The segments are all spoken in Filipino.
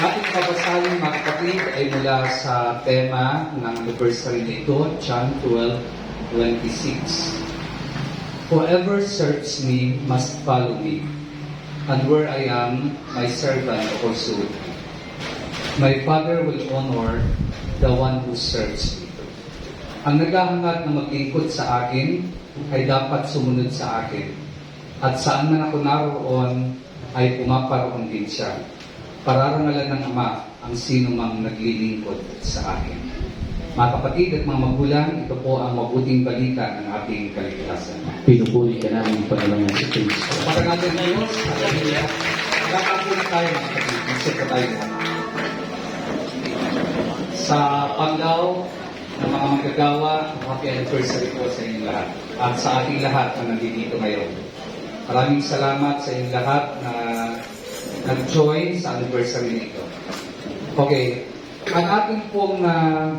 ating babasahin mga kapatid ay mula sa tema ng anniversary nito, John 12:26. Whoever serves me must follow me, and where I am, my servant also. My Father will honor the one who serves me. Ang naghahangad na maglingkod sa akin ay dapat sumunod sa akin. At saan man ako naroon ay pumaparoon din siya. Pararangalan ng Ama ang sino mang naglilingkod sa akin. Mga kapatid at mga magulang, ito po ang mabuting balita ng ating kaligtasan. Pinupuli ka namin Panginoon sa Kristo. Parangalan na Diyos, hallelujah. Nakapo na tayo mga kapatid. Magsita tayo lahat. Sa panglaw ng mga magagawa, happy anniversary po sa inyong lahat. At sa ating lahat na nandito ngayon. Maraming salamat sa inyong lahat na nag-join sa anniversary nito. Okay, ang ating pong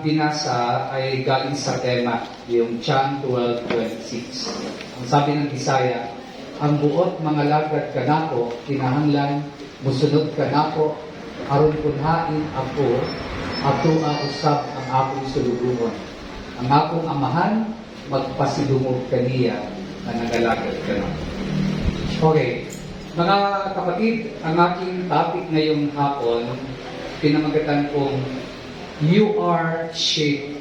binasa ay galing sa tema, yung John 12:26. Ang sabi ng Bisaya, ang buot mga lagad ka nako, kinahanglan, musunod ka nako, aron kunhain ako, ato usab ang akong sulubuhon. Ang akong amahan, magpasidungog kaniya na nagalagad ka nako. Okay, mga kapatid, ang aking topic ngayong hapon, pinamagatan kong You are shaped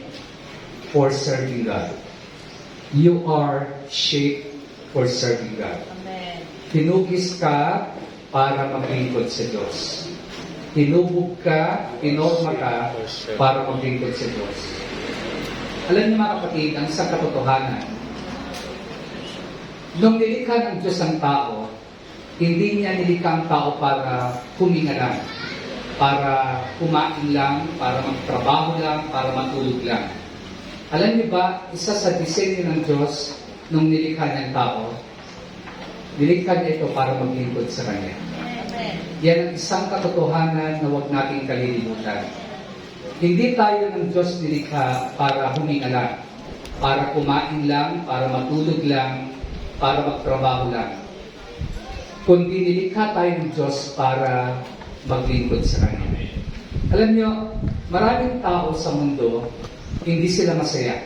for serving God. You are shaped for serving God. Amen. Tinugis ka para maglingkod sa Diyos. Tinubog ka, pinorma ka para maglingkod sa Diyos. Alam niyo mga kapatid, ang isang katotohanan, nung nilikha ng Diyos ang tao, hindi niya nilikha ang tao para huminga lang, para kumain lang, para magtrabaho lang, para matulog lang. Alam niyo ba, isa sa disenyo ng Diyos nung nilikha niya ang tao, nilikha niya ito para maglingkod sa Kanya. Amen. Yan ang isang katotohanan na huwag nating kalilimutan. Hindi tayo ng Diyos nilikha para huminga lang, para kumain lang, para matulog lang, para magtrabaho lang. Kundi nilikha tayo ng Diyos para maglingkod sa Kanya. Alam niyo, maraming tao sa mundo, hindi sila masaya.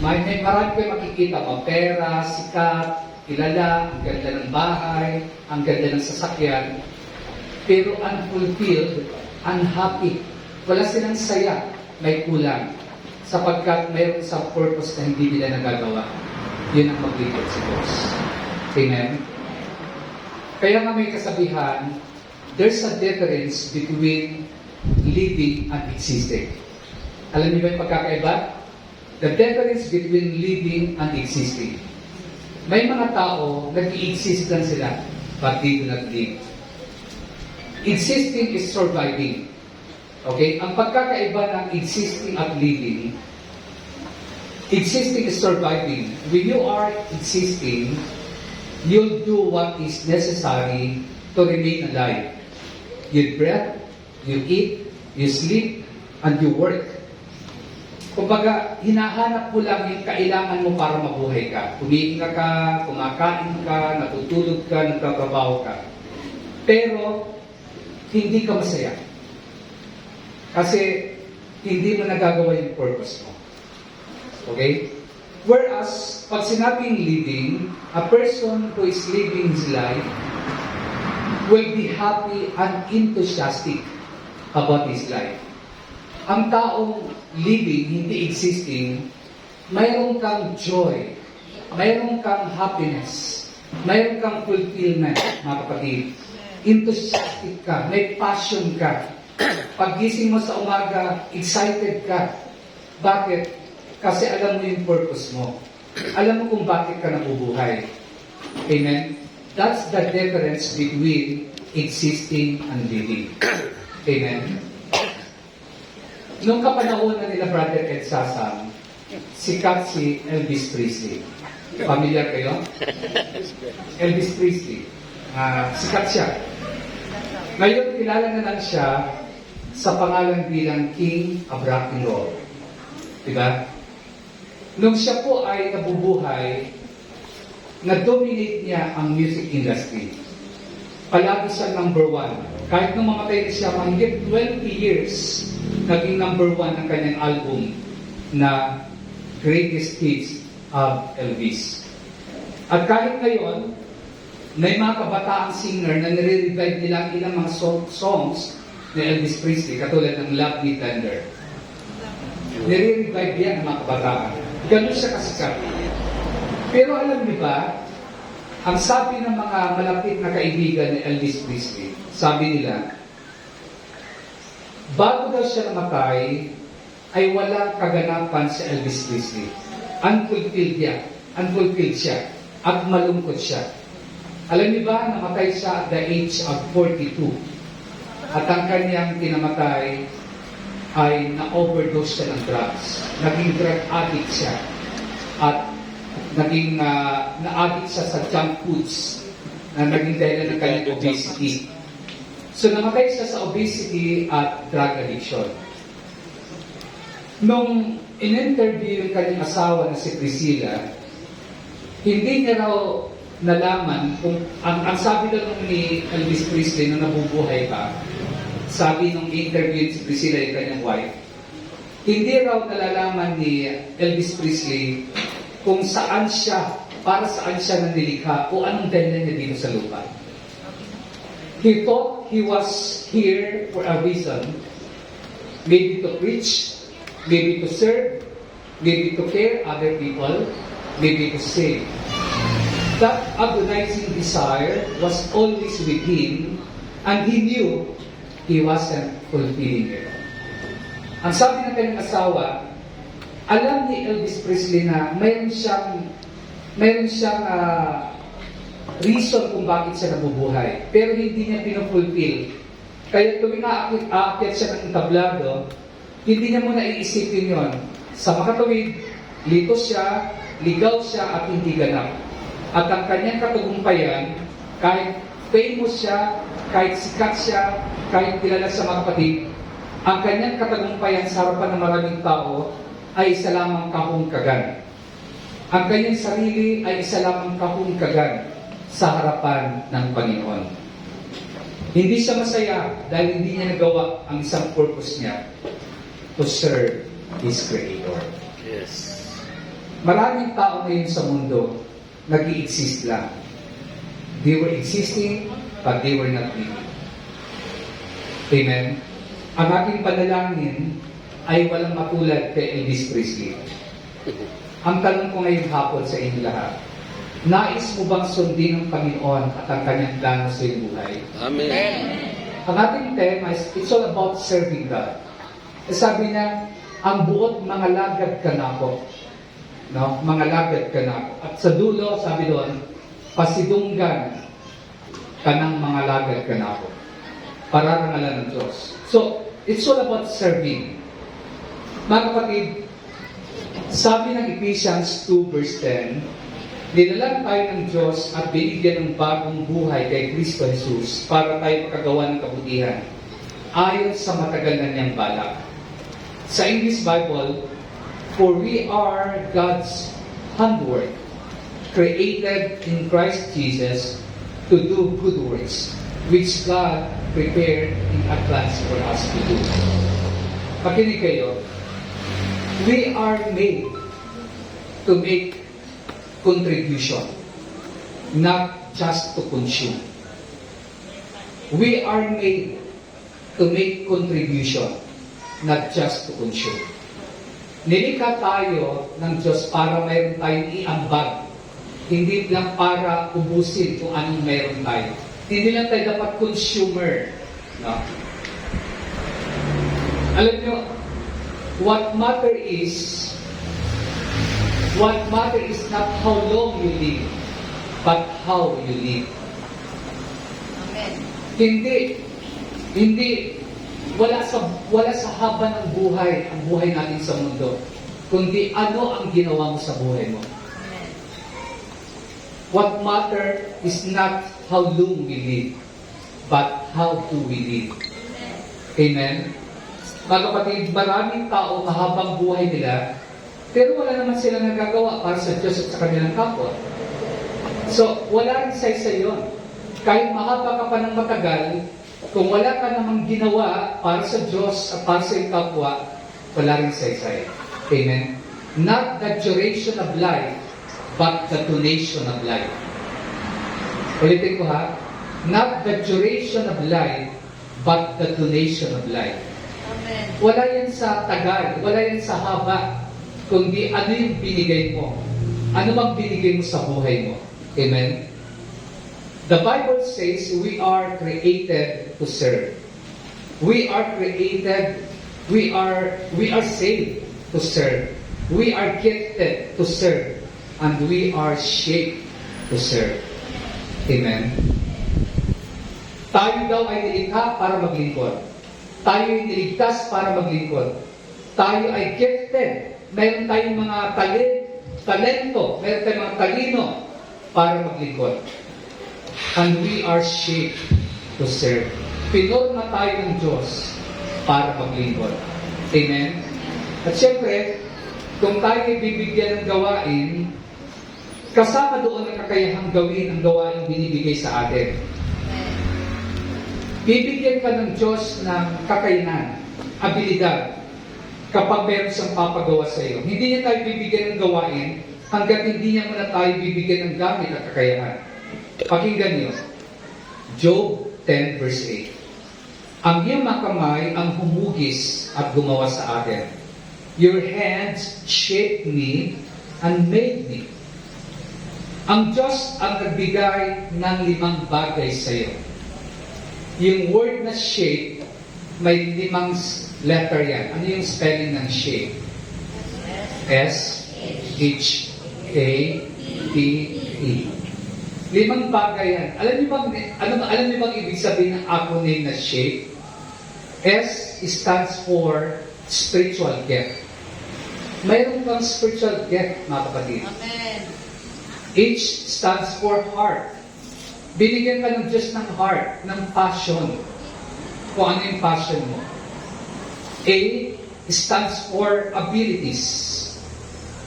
Marami kayo makikita, mapera, sikat, kilala, ang ganda ng bahay, ang ganda ng sasakyan, pero unfulfilled, unhappy. Wala silang saya, may kulang. Sapagkat mayroon sa purpose na hindi nila nagagawa. Yun ang maglingkod sa Diyos. Amen? Kaya nga may kasabihan, there's a difference between living and existing. Alam niyo ba yung pagkakaiba? The difference between living and existing. May mga tao, nag-i-exist lang sila, but they do not live. Existing is surviving. Okay? Ang pagkakaiba ng existing at living, existing is surviving. When you are existing, you'll do what is necessary to remain alive. You breathe, you eat, you sleep, and you work. Kumbaga, hinahanap mo lang yung kailangan mo para mabuhay ka. Kumikinga ka, kumakain ka, natutulog ka, nagtatrabaho ka. Pero, hindi ka masaya. Kasi, hindi mo nagagawa yung purpose mo. Okay? Whereas, pag sinabing living, a person who is living his life will be happy and enthusiastic about his life. Ang taong living, hindi existing, mayroon kang joy, mayroon kang happiness, mayroon kang fulfillment, mga kapatid. Enthusiastic ka, may passion ka. Paggising mo sa umaga, excited ka. Bakit? Kasi alam mo yung purpose mo. Alam mo kung bakit ka nabubuhay. Amen? That's the difference between existing and living. Amen? Noong kapanahon na nila Brother Ed Sasam, sikat si Elvis Presley. Familiar kayo? Elvis Presley. Sikat siya. Ngayon, kilala na lang siya sa pangalan bilang King of Rock and Roll. Diba? Nung siya po ay nabubuhay, na-dominate niya ang music industry. palagi siya number one. Kahit nung mamatay na siya, mahigit 20 years, naging number one ang kanyang album na Greatest Hits of Elvis. At kahit ngayon, may mga kabataang singer na nire-revive nila ang ilang mga songs ni Elvis Presley, katulad ng Love Me Tender. Nire-revive yan ng mga kabataan. Ganun siya kasikat. Pero alam niyo ba, ang sabi ng mga malapit na kaibigan ni Elvis Presley, sabi nila, bago daw siya namatay, ay walang kaganapan si Elvis Presley. Unfulfilled siya, at malungkot siya. Alam niyo ba, namatay siya at the age of 42. At ang kanyang kinamatay ay na-overdose siya ng drugs. Naging drug addict siya. At naging na-addict siya sa junk foods na naging dahilan ng kanyang obesity. So namatay siya sa obesity at drug addiction. Nung in-interview yung kanyang asawa na si Priscilla, hindi niya raw nalaman kung ang sabi daw ni Elvis Presley nung nabubuhay pa, sabi nung interview si Priscilla yung kanyang wife, hindi raw nalalaman ni Elvis Presley kung saan siya, para saan siya nanlilikha o anong dahilan niya dito sa lupa. He thought he was here for a reason, maybe to preach, maybe to serve, maybe to care other people, maybe to save. That agonizing desire was always with him, and he knew he wasn't fulfilling it. Ang sabi ng kanyang asawa, alam ni Elvis Presley na mayroon siyang reason kung bakit siya nabubuhay, pero hindi niya pinufulfill. Kaya tuwing aakyat siya ng entablado, hindi niya muna iisipin yon. Sa makatawid, lito siya, ligaw siya at hindi ganap. At ang kanyang katagumpayan, kahit famous siya, kahit sikat siya, kahit kilala sa mga kapatid, ang kanyang katagumpayan sa harapan ng maraming tao ay isa lamang kahungkagan. Ang kanyang sarili ay isa lamang kahungkagan sa harapan ng Panginoon. Hindi siya masaya dahil hindi niya nagawa ang isang purpose niya, to serve His Creator. Yes. Maraming tao ngayon sa mundo nag-i-exist lang. They were existing, but they were not living. Amen? Ang aking panalangin ay walang matulad kay Elvis Presley. Ang tanong ko ngayong hapon sa inyo lahat, nais mo bang sundin ng Panginoon at ang kanyang plano sa iyong buhay? Amen. Ang ating tema is, it's all about serving God. Sabi niya, ang buot mga lagad ka na ako. No? Mga lagad ka na ako. At sa dulo, sabi doon, pasidunggan ka ng mga lagad ka na ako. Pararangalan ng Diyos. So, it's all about serving. Mga kapatid, sabi ng Ephesians 2 verse 10, nilalang tayo ng Diyos at binigyan ng bagong buhay kay Kristo Jesus para tayo makagawa ng kabutihan ayon sa matagal na niyang balak. Sa English Bible, for we are God's handwork, created in Christ Jesus to do good works, which God prepared in advance for us to do. Pakinig kayo. We are made to make contribution, not just to consume. We are made to make contribution, not just to consume. Nilikha tayo ng Diyos para mayroon tayong iambag. Hindi lang para ubusin kung anong mayroon tayo. Hindi lang tayo dapat consumer. No? Alam nyo, what matter is not how long you live, but how you live. Amen. Hindi, wala sa haba ng buhay, ang buhay natin sa mundo, kundi ano ang ginawa mo sa buhay mo. Amen. What matter is not how long we live, but how do we live. Amen? Mga kapatid, maraming tao mahabang buhay nila, pero wala naman sila nagagawa para sa Diyos at sa kanilang kapwa. So, wala rin sa isa yun. Kahit mahaba ka pa ng matagal, kung wala ka namang ginawa para sa Diyos at para sa iyong kapwa, wala rin saysay. Amen? Not the duration of life, but the donation of life. Ulitin ko ha. Not the duration of life, but the donation of life. Amen. Wala yan sa tagal, wala yan sa haba, kundi ano yung binigay mo. Ano bang binigay mo sa buhay mo? Amen? The Bible says we are created to serve. We are created, we are saved to serve. We are gifted to serve. And we are shaped to serve. Amen? Tayo daw ay nilikha para maglingkod. Tayo ay niligtas para maglingkod. Tayo ay gifted. Meron tayong mga talento, meron tayong mga talino para maglingkod. And we are shaped to serve. Pinorma tayo ng Diyos para maglingkod. Amen? At syempre, kung tayo ay bibigyan ng gawain, kasama doon ang kakayahang gawin ang gawain binibigay sa atin. Bibigyan ka ng Diyos ng kakayanan, abilidad, kapag meron siyang papagawa sa iyo. Hindi niya tayo bibigyan ng gawain hanggat hindi niya muna tayo bibigyan ng gamit at kakayahan. Pakinggan niyo. Job 10 verse 8. Ang iyong mga kamay ang humugis at gumawa sa atin. Your hands shaped me and made me. Ang Diyos ang nagbigay ng 5 bagay sa iyo. Yung word na shape, may 5 letter yan. Ano yung spelling ng shape? S-H-A-P-E. 5 bagay yan. Alam niyo bang ibig sabihin ng acronym na shape? S stands for spiritual gift. Mayroon kang spiritual gift, mga kapatid. Amen. H stands for heart. Binigyan ka ng Diyos ng heart, ng passion. Kung ano yung passion mo. A stands for abilities.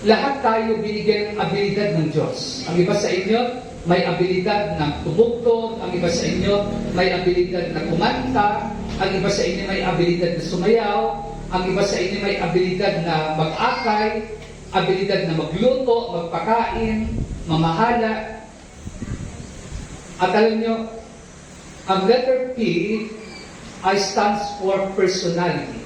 Lahat tayo binigyan ng abilidad ng Diyos. Ang iba sa inyo, may abilidad ng tumugtog. Ang iba sa inyo, may abilidad na kumanta. Ang iba sa inyo, may abilidad na sumayaw. Ang iba sa inyo, may abilidad na mag-akay. Abilidad na magluto, magpakain, mamahala. At alam nyo, ang letter P ay stands for personality.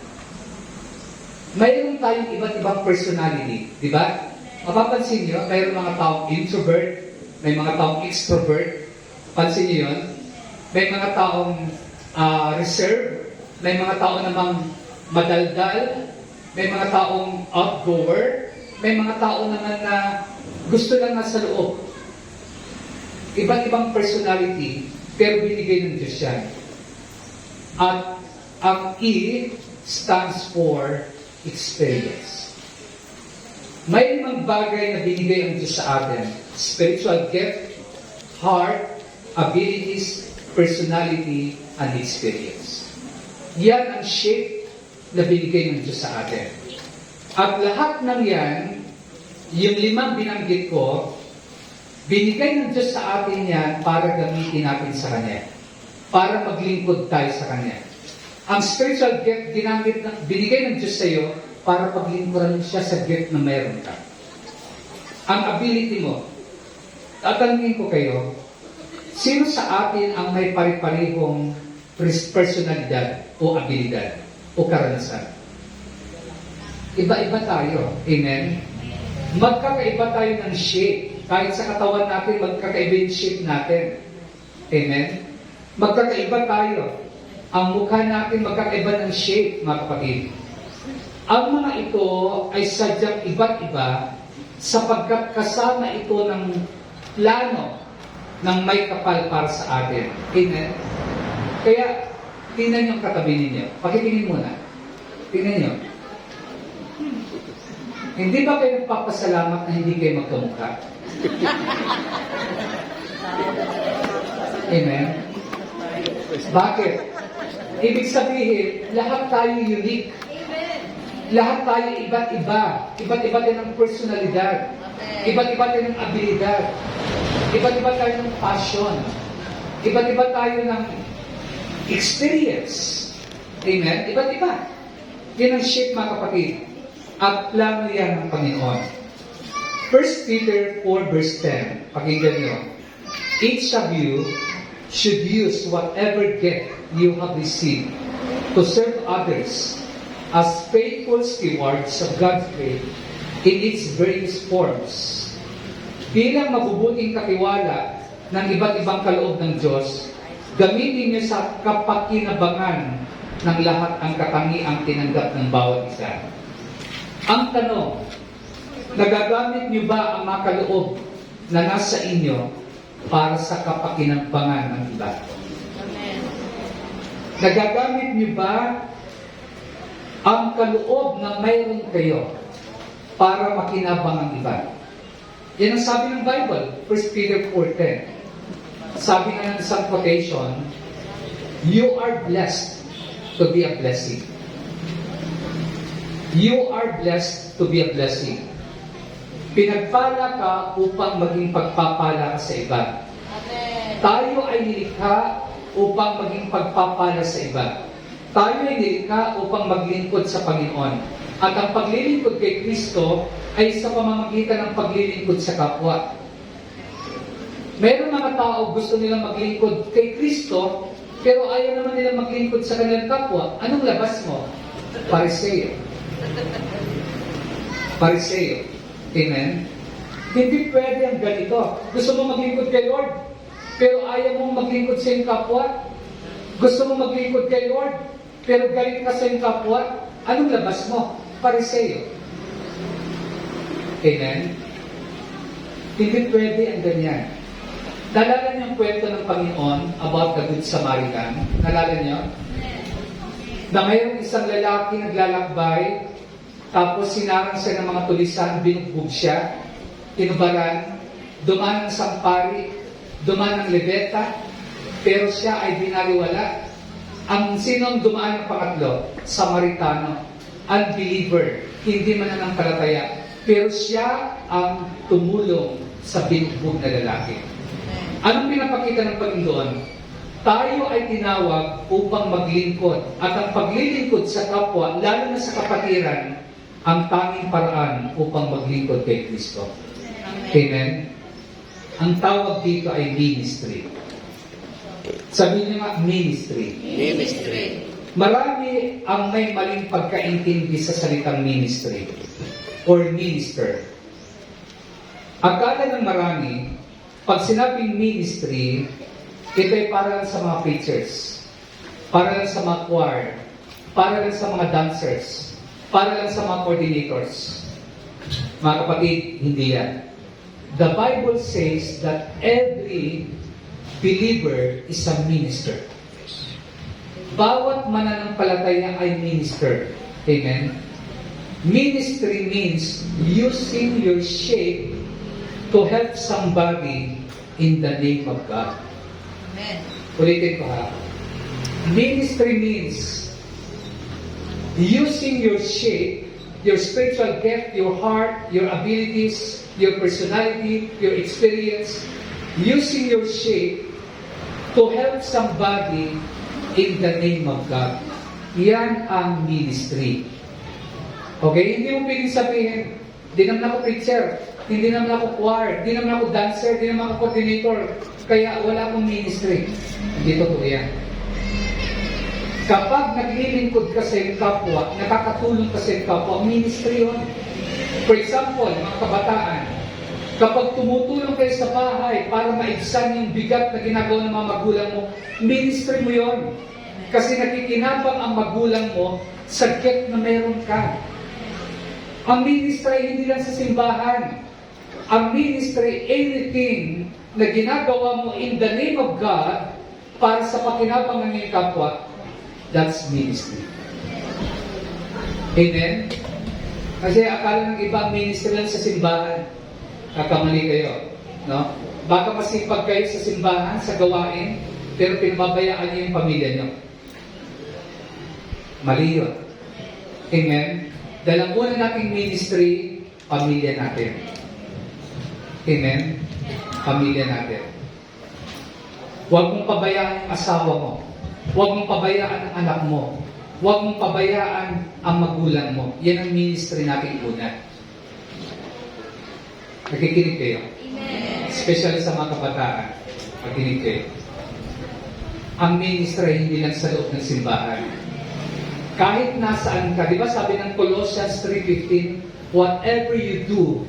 Mayroon tayong iba't ibang personality, di ba? Mapapansin nyo, mayroon mga taong introvert, may mga taong extrovert. Pansin nyo yun? May mga taong reserve, may mga taong namang madaldal, may mga taong outgoer, may mga tao naman na gusto lang nasa loob. Iba't ibang personality, pero binigay ng Diyos yan. At ang E stands for experience. May 5 bagay na binigay ang Diyos sa atin. Spiritual gift, heart, abilities, personality, and experience. Yan ang shape na binigay ng Diyos sa atin. At lahat ng yan, yung 5 binanggit ko, binigay ng Diyos sa atin yan para gamitin natin sa Kanya. Para maglingkod tayo sa Kanya. Ang spiritual gift, binigay ng Diyos sa iyo para paglingkuran siya sa gift na mayroon ka. Ang ability mo, tatanungin ko kayo, sino sa atin ang may pari-parihong personalidad o abilidad o karanasan? Iba-iba tayo. Amen? Magkakaiba tayo ng shape. Kahit sa katawan natin, magkakaiba yung shape natin. Amen? Magkakaiba tayo. Ang mukha natin magkakaiba ng shape, mga kapatid. Ang mga ito ay sadyang iba't iba sapagkat kasama ito ng plano ng may kapal para sa atin. Amen? Kaya, tingnan niyo ang katabi ninyo. Pakitingin muna. Tingnan niyo. Hindi ba kayo nagpapasalamat na hindi kayo magkamukha? Amen? Bakit? Ibig sabihin, lahat tayo unique. Lahat tayo iba't iba. Iba't iba tayo ng personalidad. Iba't iba tayo ng abilidad. Iba't iba tayo ng passion. Iba't iba tayo ng experience. Amen? Iba't iba. Yan ang shape, mga kapatid. At plano yan ng Panginoon. 1 Peter 4 verse 10. Pakinggan nyo. Each of you should use whatever gift you have received to serve others as faithful stewards of God's faith in its various forms. Bilang mabubuting katiwala ng iba't ibang kaloob ng Diyos, gamitin niyo sa kapakinabangan ng lahat ang katangiang tinanggap ng bawat isa. Ang tanong, nagagamit niyo ba ang mga kaloob na nasa inyo para sa kapakinabangan ng iba? Amen. Nagagamit niyo ba ang kaloob na mayroon kayo para makinabang ang iba? Yan ang sabi ng Bible, 1 Peter 4:10. Sabi nga ng isang quotation, you are blessed to be a blessing. You are blessed to be a blessing. Pinagpala ka upang maging pagpapala ka sa iba. Amen. Tayo ay nilikha upang maging pagpapala sa iba. Tayo ay nilikha upang maglingkod sa Panginoon. At ang paglilingkod kay Kristo ay sa pamamagitan ng paglilingkod sa kapwa. Meron mga tao gusto nilang maglingkod kay Kristo, pero ayaw naman nilang maglingkod sa kanilang kapwa. Anong labas mo? Pariseo. Pariseo. Amen? Hindi pwede ang ganito. Gusto mo maglingkod kay Lord, pero ayaw mong maglingkod sa iyong kapwa. Gusto mo maglingkod kay Lord, pero galit ka sa iyong kapwa. Anong labas mo? Pariseo. Amen? Hindi pwede ang ganyan. Nalala niyo ang kwento ng Panginoon about the Good Samaritan? Nalala niyo? Na mayroong isang lalaki naglalakbay, tapos sinarang siya ng mga tulisan, binugbog siya, tinubaran, dumaan ng sampari, dumaan ng lebeta, pero siya ay binaliwala. Ang sinong dumaan ng pangatlo? Samaritano, unbeliever, hindi mananampalataya, pero siya ang tumulong sa binugbog na lalaki. Anong pinapakita ng Panginoon? Tayo ay tinawag upang maglingkod. At ang paglilingkod sa kapwa, lalo na sa kapatiran, ang tanging paraan upang maglingkod kay Kristo. Amen? Ang tawag dito ay ministry. Sabihin niyo nga, ministry. Ministry. Marami ang may maling pagkaintindi sa salitang ministry or minister. Akala ng marami, pag sinabing ministry, ito ay para lang sa mga preachers, para lang sa mga choir, para lang sa mga dancers, para lang sa mga coordinators. Mga kapatid, hindi yan. The Bible says that every believer is a minister. Bawat mananampalataya ay minister. Amen? Ministry means using your shape to help somebody in the name of God. Amen. Ulitin ko ha. Ministry means using your shape, your spiritual gift, your heart, your abilities, your personality, your experience, using your shape to help somebody in the name of God. Yan ang ministry. Okay? Hindi mo pwedeng sabihin, di naman ako preacher, hindi naman ako choir, hindi naman ako dancer, hindi naman ako coordinator, kaya wala akong ministry. Hindi totoo yan. Kapag naglilingkod ka sa iyong kapwa, nakakatulong ka sa iyong kapwa, ministry yun. For example, mga kabataan, kapag tumutulong kayo sa bahay para maibsan yung bigat na ginagawa ng mga magulang mo, ministry mo yun. Kasi nakikinabang ang magulang mo sa gift na meron ka. Ang ministry hindi lang sa simbahan. Ang ministry, anything na ginagawa mo in the name of God para sa pakinabang ng iyong kapwa, that's ministry. Amen? Kasi akala ng iba, ministry lang sa simbahan. Kakamali kayo. No? Baka masipag kayo sa simbahan, sa gawain, pero pinababayaan niyo yung pamilya niyo. Mali yun. Amen? Dahil ang una nating ministry, pamilya natin. Amen? Pamilya natin. Huwag mong pabayaan ang asawa mo. Huwag mong pabayaan ang anak mo. Huwag mong pabayaan ang magulang mo. Yan ang ministry natin una. Nakikinig kayo? Especially sa mga kabataan. Nakikinig kayo. Ang ministry hindi lang sa loob ng simbahan. Kahit nasaan ka, di ba sabi ng Colossians 3:15, whatever you do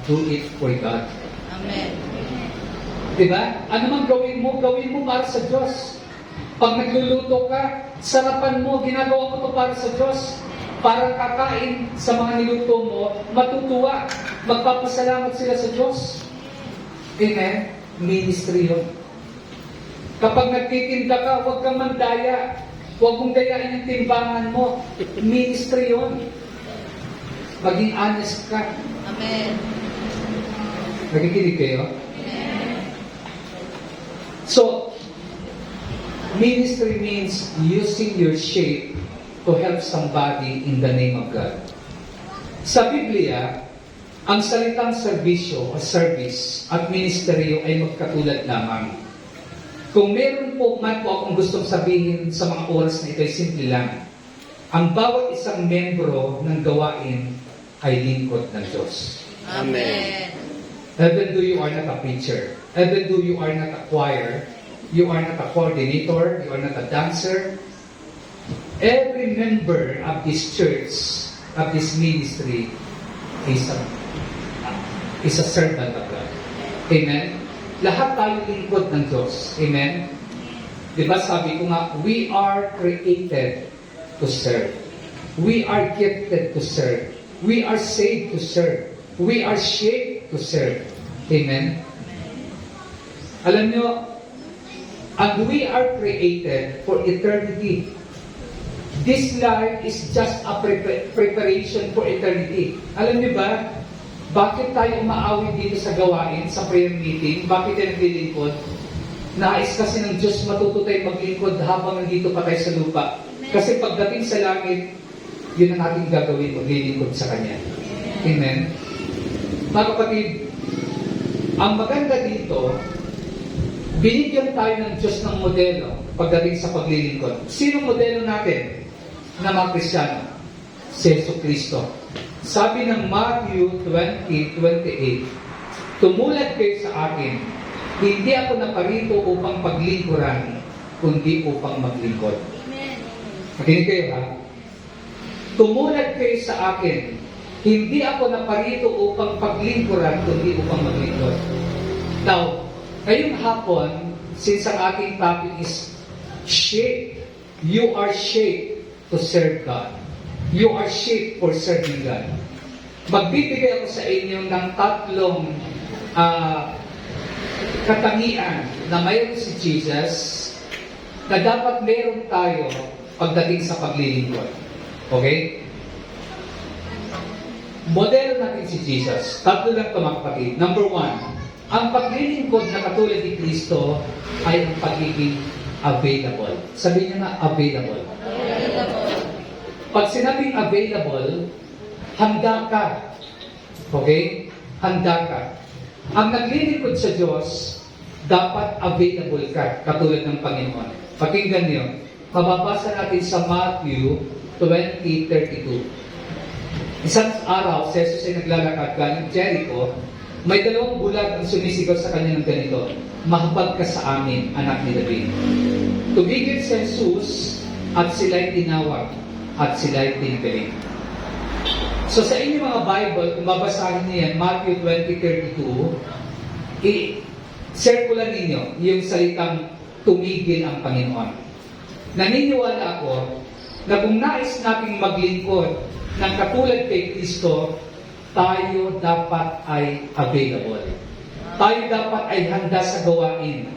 it for God. Amen. Di ba? Ano man gawin mo para sa Diyos. Pag nagluluto ka, sarapan mo, ginagawa mo to para sa Diyos. Para kakain sa mga niluto mo, matutuwa, magpapasalamat sila sa Diyos. Amen? Ministry yun. Kapag nagtitinda ka, huwag kang mandaya. Huwag mong dayain yung timbangan mo. Ministry yun. Maging honest ka. Amen. Nakikinig kayo? So, ministry means using your shape to help somebody in the name of God. Sa Biblia, ang salitang serbisyo o service at ministeryo ay magkatulad lamang. Kung meron po man po akong gustong sabihin sa mga oras na ito ay simple lang. Ang bawat isang membro ng gawain ay lingkod ng Diyos. Amen. Even though you are not a preacher, even though you are not a choir, you are not a coordinator, you are not a dancer, every member of this church, of this ministry, is a servant of God. Amen? Lahat tayo lingkod ng Diyos. Amen? Diba sabi ko nga, we are created to serve. We are gifted to serve. We are saved to serve. We are shaped to serve. Amen? Alam nyo, and we are created for eternity. This life is just a preparation for eternity. Alam nyo ba, bakit tayo umaawit dito sa gawain, sa prayer meeting? Bakit tayo naglilingkod? Nais kasi ng Diyos matuto tayo maglingkod habang nandito pa tayo sa lupa. Kasi pagdating sa langit, yun ang ating gagawin, maglilingkod sa Kanya. Amen? Mga kapatid, ang maganda dito, binigyan tayo ng Diyos ng modelo pagdating sa paglilingkod. Sino modelo natin na mga Kristiyano? Si Jesucristo. Sabi ng Matthew 20:28, tumulad kayo sa akin, hindi ako naparito upang paglingkuran, kundi upang maglingkod. Makinig kayo ha? Tumulad kayo sa akin, hindi ako naparito upang paglingkuran, kundi upang maglingkod. Now, ngayong hapon, since ang ating topic is shaped, you are shaped to serve God. You are shaped for serving God. Magbibigay ako sa inyo ng tatlong katangian na mayroon si Jesus na dapat meron tayo pagdating sa paglilingkod. Okay? Modelo natin si Jesus. Tatlo lang ito mga kapatid. Number 1, ang paglilingkod na katulad ni Kristo ay ang pagiging available. Sabihin niyo nga, available. Pag sinabing available, handa ka. Okay? Handa ka. Ang naglilingkod sa Diyos, dapat available ka, katulad ng Panginoon. Pakinggan niyo, mababasa natin sa Matthew 20:32. Isang araw, si Jesus ay naglalakad galing Jericho, may dalawang bulag ang sumisigaw sa kanya ng ganito, "Mahabag ka sa amin, anak ni David." Tumigil si Jesus at sila'y tinawag at sila'y tinipiling. So sa inyong mga Bible, kung babasahin niyo yan, Matthew 20:32, i-circular ninyo yung salitang tumigil ang Panginoon. Naniniwala ako na kung nais nating maglingkod ng katulad kay Kristo, tayo dapat ay available. Tayo dapat ay handa sa gawain.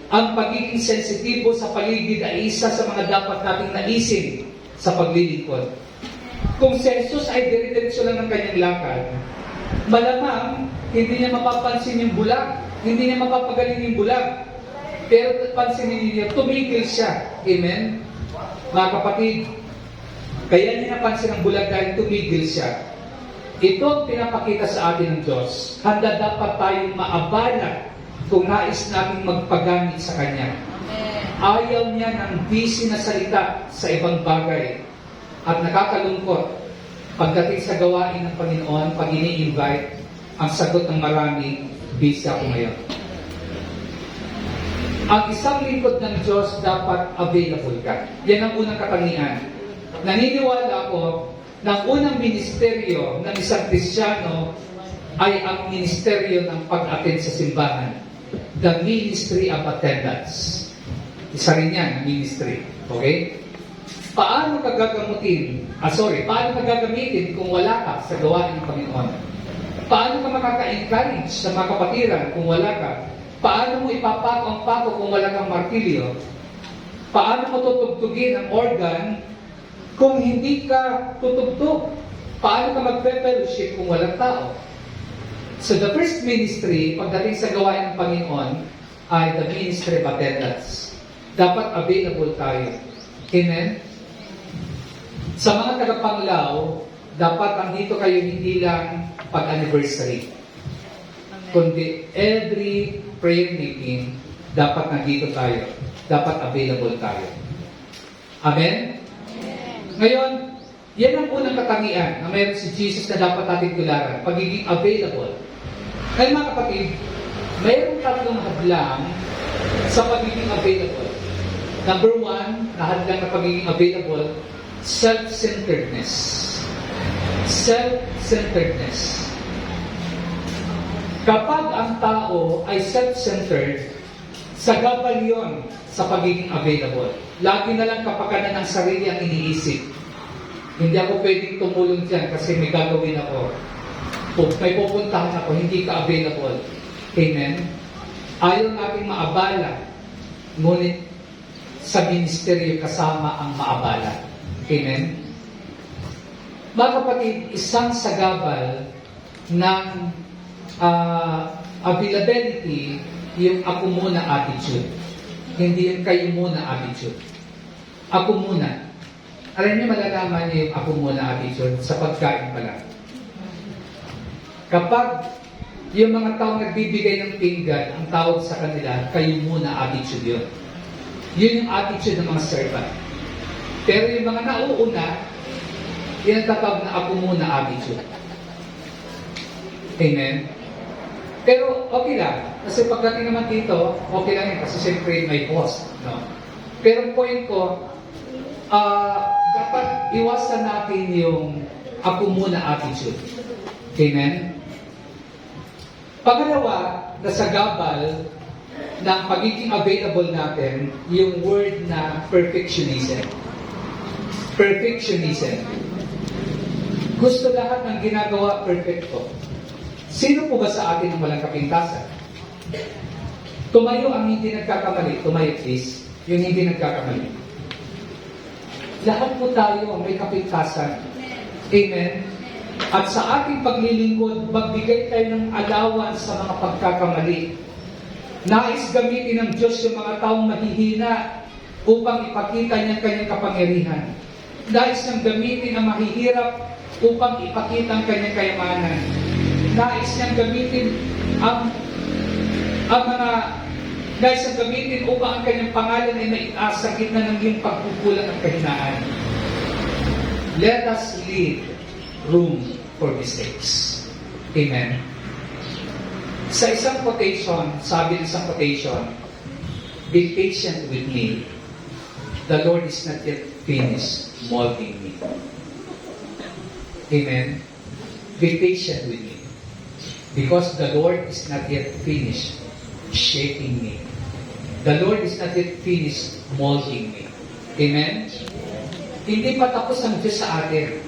Ang pagiging sensitibo sa paligid ay isa sa mga dapat nating naisin sa paglilingkod. Kung si Jesus ay dire-diretso lang ng kanyang lakad, malamang hindi niya mapapansin yung bulag, hindi niya mapapagaling yung bulag. Pero pansinin niyo, tumigil siya. Amen? Mga kapatid, kaya niya napansin ang bulag dahil tumigil siya. Ito ang pinapakita sa atin ng Diyos. Handa dapat tayong maabala kung nais nating magpagamit sa Kanya. Amen. Ayaw niya ng busy na salita sa ibang bagay. At nakakalungkot, pagdating sa gawain ng Panginoon, pag ini-invite, ang sagot ng marami, busy ako ngayon. Ang isang lingkod ng Diyos dapat available ka. Yan ang unang katangian. Naniniwala ako na ang unang ministeryo ng isang Kristiyano ay ang ministeryo ng pag-attend sa simbahan. The ministry of attendance. Isa rin yan, ang ministry. Okay? Paano ka gagamitin kung wala ka sa gawain ng Panginoon? Paano ka makaka-encourage sa mga kapatiran kung wala ka? Paano mo ipapako ang pako kung wala kang martilyo? Paano mo tutugtugin ang organ kung hindi ka tutugtog? Paano ka magpe-fellowship kung walang tao? So the first ministry, pagdating sa gawain ng Panginoon, ay the ministry of attendance. Dapat available tayo. Amen? Sa mga tagapanglaw, dapat andito kayo hindi lang pag-anniversary. Kundi every prayer meeting, dapat nandito tayo. Dapat available tayo. Amen? Ngayon, yan ang unang katangian na mayroon si Jesus na dapat natin tularan. Pagiging available. Ngayon mga kapatid, mayroong tatlong hadlang sa pagiging available. Number one, na hadlang na pagiging available, self-centeredness. Self-centeredness. Kapag ang tao ay self-centered, sagabal yun sa pagiging available. Lagi na lang kapakanan ng sarili ang iniisip. Hindi ako pwedeng tumulong dyan kasi may gagawin ako. May pupuntahan ako, hindi ka available. Amen? Ayaw nating maabala. Ngunit sa ministeryo kasama ang maabala. Amen? Mga kapatid, isang sagabal ng availability, yung ako muna attitude. Hindi yung kayo muna attitude. Ako muna. Alam niyo, malalaman niyo yung ako muna attitude sa pagkain pa lang. Kapag yung mga taong nagbibigay ng pinggan, ang tawag sa kanila, kayo muna attitude yun. Yun yung attitude ng mga servant. Pero yung mga nauuna, yun ang tatawag na ako muna attitude. Amen? Pero okay lang. Kasi pagdating naman dito, okay lang yun. Kasi siyempre may host. No? Pero point ko, dapat iwasan natin yung ako muna attitude. Amen? Pangalawa, nasa gabal ng pagiging available natin, yung word na perfectionism. Perfectionism. Gusto lahat ng ginagawa perfecto. Sino po ba sa atin ang walang kapintasan? Tumayo ang hindi nagkakamali. Tumayo please. Yung hindi nagkakamali. Lahat po tayo may kapintasan. Amen? At sa ating paglilingkod, magbigay tayo ng allowance sa mga pagkakamali. Nais gamitin ng Diyos yung mga taong mahihina upang ipakita niya kanyang kapangyarihan. Nais niyang gamitin ang mahihirap upang ipakita ang kanyang kayamanan. Nais niyang gamitin ang upang ang kanyang pangalan ay maitaas sa gitna ng iyong pagkukulang at kahinaan. Let us leave room for mistakes. Amen. Sa isang quotation, sabi ng isang quotation, be patient with me. The Lord is not yet finished molding me. Amen. Be patient with me. Because the Lord is not yet finished shaping me. The Lord is not yet finished molding me. Amen? Hindi pa tapos ang Diyos sa atin.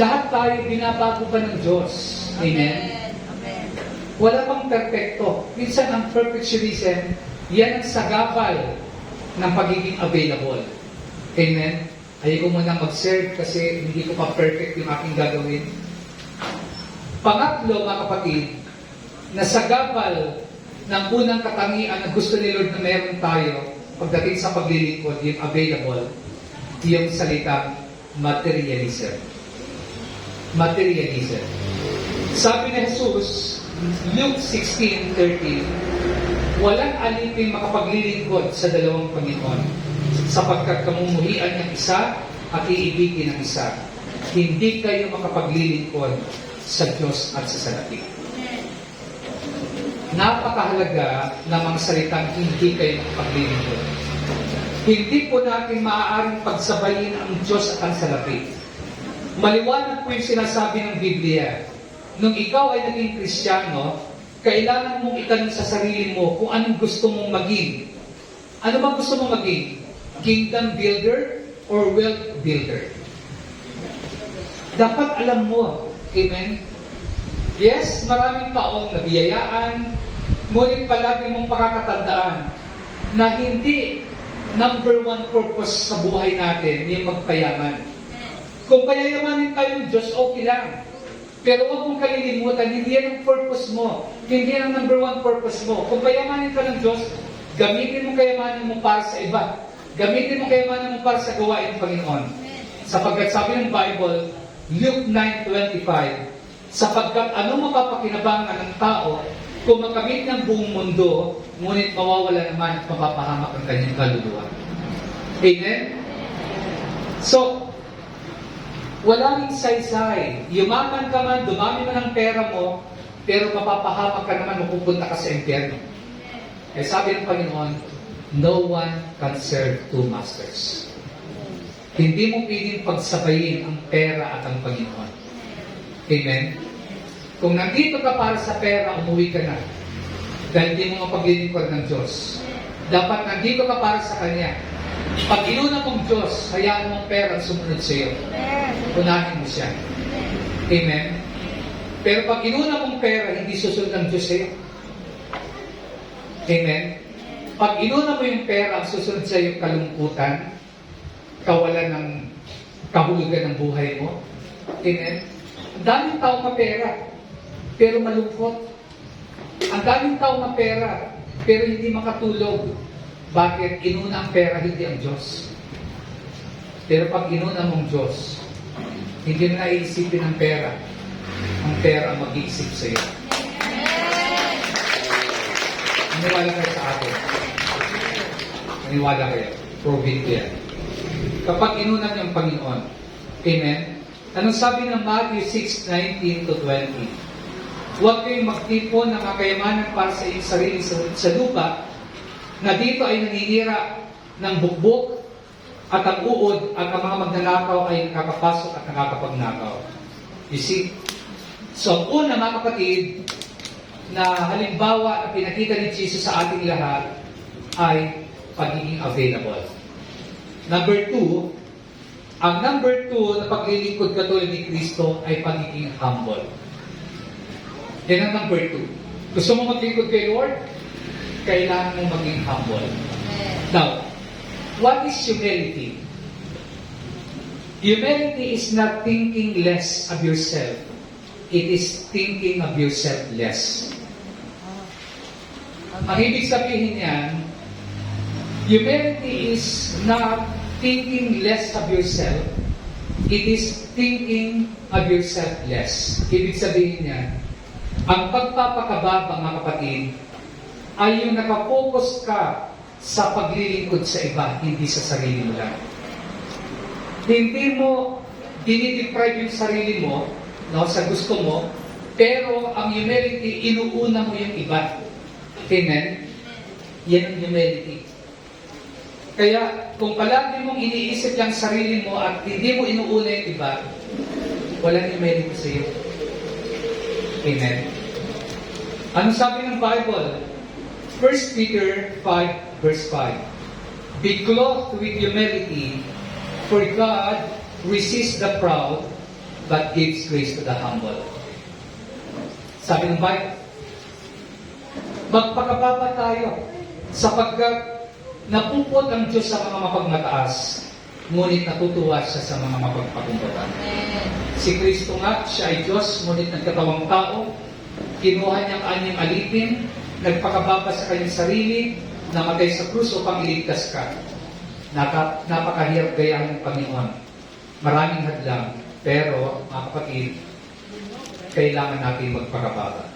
Lahat tayo binabago pa ng Diyos. Amen? Amen. Wala pang perfecto. Minsan ang perfectionism, yan ang sagabal ng pagiging available. Amen? Ayoko muna mag-serve kasi hindi ko pa perfect yung aking gagawin. Pangatlo, mga kapatid, na sagabal ng unang katangian na gusto ni Lord na meron tayo pagdating sa paglilingkod, yung available, yung salitang materialism. Materialism. Sabi ni Jesus, Luke 16:13, walang aliping makapaglilingkod sa dalawang Panginoon, sapagkat kamumuhian ng isa at iibigin ng isa. Hindi kayo makapaglilingkod sa Diyos at sa salapi. Napakahalaga ng mga salitang hindi kayo makapaglilingkod. Hindi po natin maaaring pagsabayin ang Diyos at ang salapi. Maliwanag po yung sinasabi ng Biblia. Nung ikaw ay naging Kristiyano, kailangan mong itanong sa sarili mo kung anong gusto mong maging. Ano bang gusto mong maging? Kingdom builder or wealth builder? Dapat alam mo. Amen? Yes, maraming taong nabiyayaan, ngunit palagi mong pakakatandaan na hindi number one purpose sa buhay natin yung magpayaman. Kung payayamanin tayo ng Diyos, okay lang. Pero huwag mong kalilimutan, hindi yan ang purpose mo. Hindi yan ang number one purpose mo. Kung payamanin ka ng Diyos, gamitin mo kayamanin mo para sa iba. Gamitin mo kayamanin mo para sa gawain ng Panginoon. Sapagkat sabi ng Bible, Luke 9:25, sapagkat ano mapapakinabangan ng tao kung makamit ng buong mundo, ngunit mawawala naman at mapapahamak ang kanyang kaluluwa. Amen? So, walang saysay. Yumaman ka man, dumami man ang pera mo, pero mapapahamak ka naman, mapupunta ka sa impyerno. Eh sabi ng Panginoon, no one can serve two masters. Hindi mo pwedeng pagsabayin ang pera at ang Panginoon. Amen? Kung nandito ka para sa pera, umuwi ka na. Dahil hindi mo mapaglilingkod ng Diyos. Dapat nandito ka para sa Kanya. Pag inuna mong Diyos, hayaan mong pera sumunod sa iyo. Unahin mo siya. Amen? Pero pag inuna mong pera, hindi susunod ng Diyos sa iyo. Amen? Pag inuna mo yung pera, ang susunod sa iyo kalungkutan, kawalan ng kahulugan ng buhay mo. Amen? Ang daming tao mapera, pero malungkot. Ang daming tao mapera, pero hindi makatulog. Bakit? Inuna ang pera, hindi ang Diyos. Pero pag inuna mong Diyos, hindi na naiisipin ang pera. Ang pera ang mag-iisip sa iyo. Maniwala kayo sa akin. Maniwala kayo. Prove it yan. Kapag inuna niyo ang Panginoon. Amen? Anong sabi ng Matthew 6:19-20? Huwag kayong magtipon ng mga kayamanan para sa iyong sarili sa lupa, na dito ay naninira ng bukbok at ang uod at ang mga magnanakaw ay nakakapasok at nakakapagnakaw. You see? So, una mga kapatid, na halimbawa na pinakita ni Jesus sa ating lahat ay pagiging available. Number 2, ang number 2 na paglilingkod katulad ni Kristo ay pagiging humble. Yan ang number 2. Gusto mo maglingkod kay Lord? Kailangan mong maging humble. Now, what is humility? Humility is not thinking less of yourself. It is thinking of yourself less. Ang ibig sabihin niyan, humility is not thinking less of yourself. It is thinking of yourself less. Ibig sabihin niyan, ang pagpapakababa, mga kapatid, ay yung nakafocus ka sa paglilingkod sa iba, hindi sa sarili mo lang. Hindi mo dinideprive yung sarili mo, no, sa gusto mo, pero ang humility, inuuna mo yung iba. Amen? Yan ang humility. Kaya, kung palagi mong iniisip lang sarili mo at hindi mo inuuna yung iba, walang humility sa iyo. Amen? Ano sabi ng Bible? 1 Peter 5, verse 5. Be clothed with humility, for God resists the proud, but gives grace to the humble. Sabi ng Bible, magpakababa tayo, sapagkat napupot ang Diyos sa mga mapagmataas, ngunit natutuwa siya sa mga mapagpakumbaba. Si Kristo nga, siya ay Diyos, ngunit nagkatawang tao, kinuha niyang anyang alipin, nagpakababa sa kanyang sarili, namatay sa krus upang iligtas ka. Napakahirap gayahin ng Panginoon. Maraming hadlang, pero mga kapatid, kailangan natin magpakababa.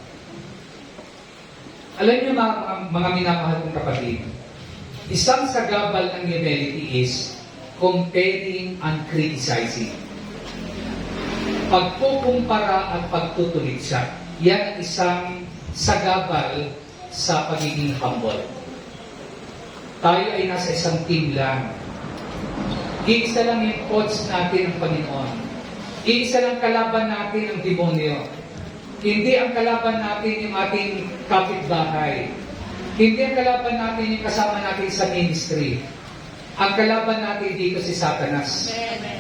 Alam niyo mga minamahal kong kapatid, isang sagabal ng humility is comparing and criticizing. Pagkukumpara at pagtutuligsa. Yan ang isang sagabal sa pagiging humble. Tayo ay nasa isang team lang. Iisa lang yung coach natin ang Panginoon. Iisa lang kalaban natin ang demonyo. Hindi ang kalaban natin yung ating kapitbahay. Hindi ang kalaban natin yung kasama natin sa ministry. Ang kalaban natin dito si Satanas. Amen.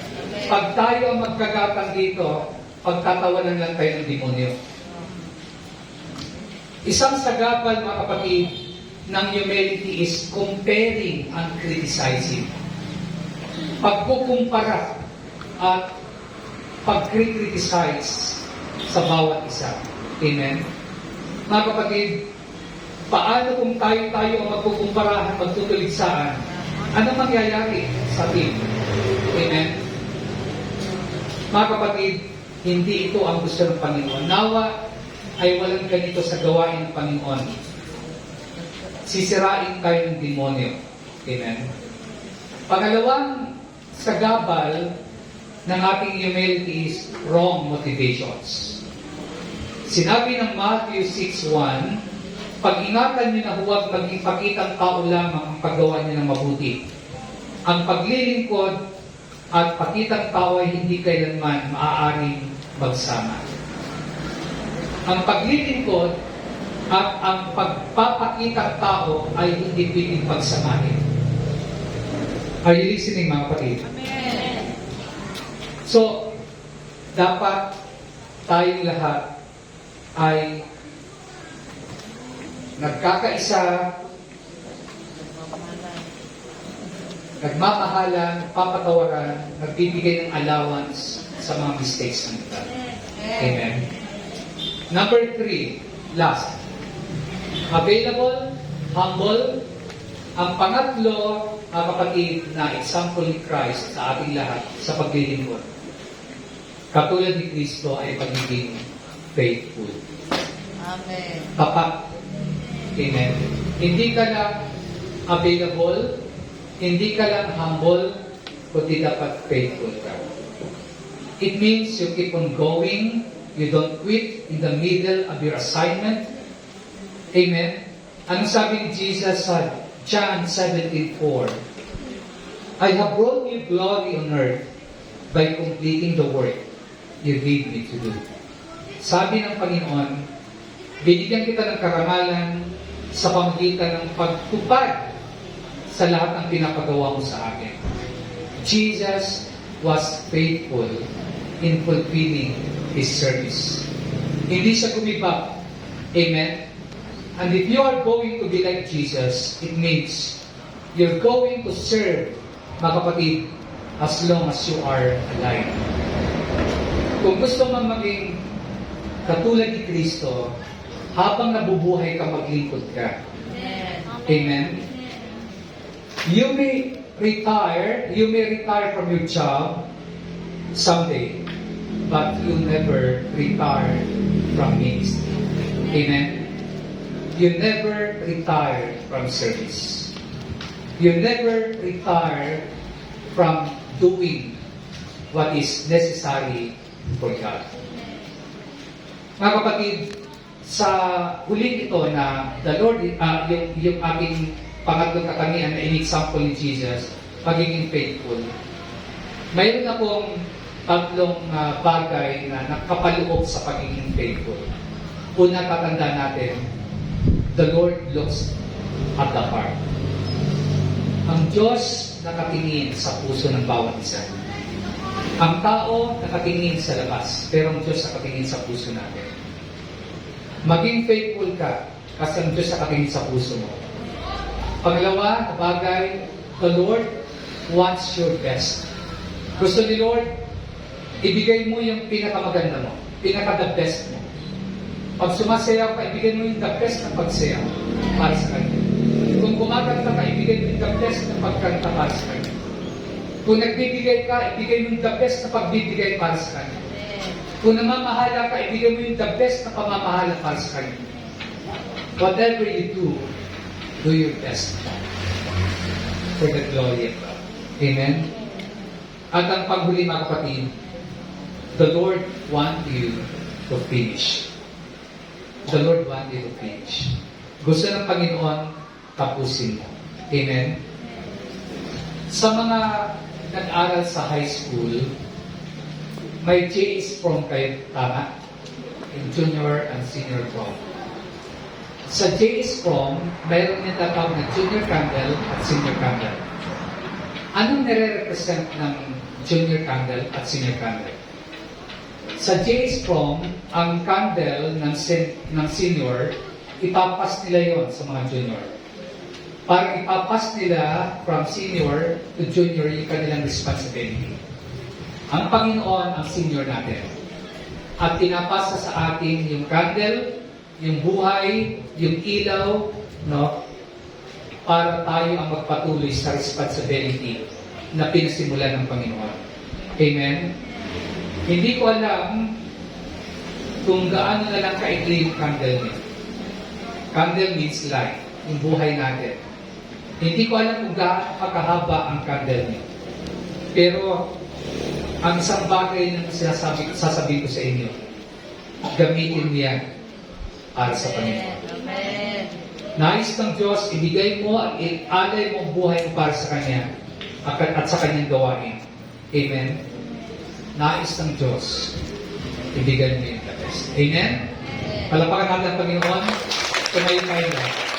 Pag tayo ang magkagatang dito, pagtatawanan lang tayo ng demonyo. Isang sagabal, mga kapatid, ng humility is comparing and criticizing. Pagkukumpara at pag-criticize sa bawat isa. Amen? Mga kapatid, paano kung tayo ang magkukumparahan, magtutuligsaan? Ano mangyayari sa atin? Amen? Mga kapatid, hindi ito ang gusto ng Panginoon. Nawa ay walang ganito sa gawain ng Panginoon. Sisirain tayo ng demonyo. Amen? Pangalawang sagabal ng ating humility is wrong motivations. Sinabi ng Matthew 6:1, pag-ingatan niyo na huwag maging-pakitang tao lamang ang paggawa niyo ng mabuti. Ang paglilingkod at pakitang tao ay hindi kailanman maaaring magsama. Ang paglilingkod at ang pagpapakitang tao ay hindi pwedeng pagsamahin. Are you listening, mga kapatid? Amen. So, dapat tayong lahat ay nagkakaisa, nagmamahalan, papatawaran, nagbibigay ng allowance sa mga mistakes ng iba. Amen. Number 3, last. Available, humble. Ang pangatlo, mga kapatid, na example ni Christ sa ating lahat sa paglilingkod. Katulad ni Kristo ay pagiging faithful. Amen. Tapat. Amen. Hindi ka lang available, hindi ka lang humble, kundi dapat faithful ka. It means you keep on going, you don't quit in the middle of your assignment. Amen. Anong sabi ni Jesus sa John 17:4? I have brought you glory on earth by completing the work you gave me to do. Sabi ng Panginoon, binigyan kita ng karangalan sa pamagitan ng pagtupad sa lahat ng pinapagawa mo sa akin. Jesus was faithful in fulfilling His service. Hindi siya gumibak. Amen? And if you are going to be like Jesus, it means you're going to serve, mga kapatid, as long as you are alive. Kung gusto mo maging katulad ni Kristo, habang nabubuhay ka, maglingkod ka. Amen? You may retire from your job someday, but you'll never retire from ministry. Amen? You never retire from service. You never retire from doing what is necessary for God. Mga kapatid, sa huling ito na the Lord, yung aking pangatlong katangian na in-example ni Jesus, pagiging faithful. Mayroon akong tatlong bagay na nakapaloob sa pagiging faithful. Una, tatanda natin, the Lord looks at the heart. Ang Diyos nakatingin sa puso ng bawat isa. Ang tao nakatingin sa labas, pero ang Diyos nakatingin sa puso natin. Maging faithful ka kasi ang Diyos nakatingin sa puso mo. Pangalawa na bagay, the Lord wants your best. Gusto ni Lord, ibigay mo yung pinakamaganda mo, pinaka-the best mo. Pag sumasayaw ka, ibigay mo yung the best na pagsayaw para sa Kanya. Kung kumakanta ka, ibigay mo yung the best na pagkanta para sa Kanya. Kung nagbibigay ka, ibigay mo yung the best na pagbibigay para sa Kanya. Kung namamahala ka, ibigay mo yung the best na pamamahala para sa Kanya. Whatever you do your best for the glory of God. Amen? At ang panghuli, mga kapatid, the Lord want you to finish. The Lord want you to finish. Gusto ng Panginoon, tapusin mo. Amen? Sa mga nag-aral sa high school, may JS prom kayo, tama? In junior and senior prom. Sa JS prom, mayroon yung tatawag na junior candle at senior candle. Anong nire-represent ng junior candle at senior candle? Sa JS prom, ang candle ng senior, ipapas nila yon sa mga junior. Para ipapas nila from senior to junior yung kanilang responsibility. Ang Panginoon ang senior natin. At pinapasa sa atin yung candle, yung buhay, yung ilaw, no? Para tayo ang magpatuloy sa responsibility na pinasimulan ng Panginoon. Amen? Hindi ko alam kung gaano na lang kaigli yung candle niya. Candle means life, yung buhay natin. Hindi ko alam kung gaano kakahaba ang candle niya. Pero, ang isang bagay na sasabihin ko sa inyo, gamitin niya para sa Panginoon. Amen. Nais ng Diyos, ibigay mo at alay mo ang buhay mo para sa Kanya at sa Kanyang gawain. Amen? Nais ng Diyos, ibigay mo yung the best. Amen? Palapakan natin ang Panginoon. Tumayo tayo na.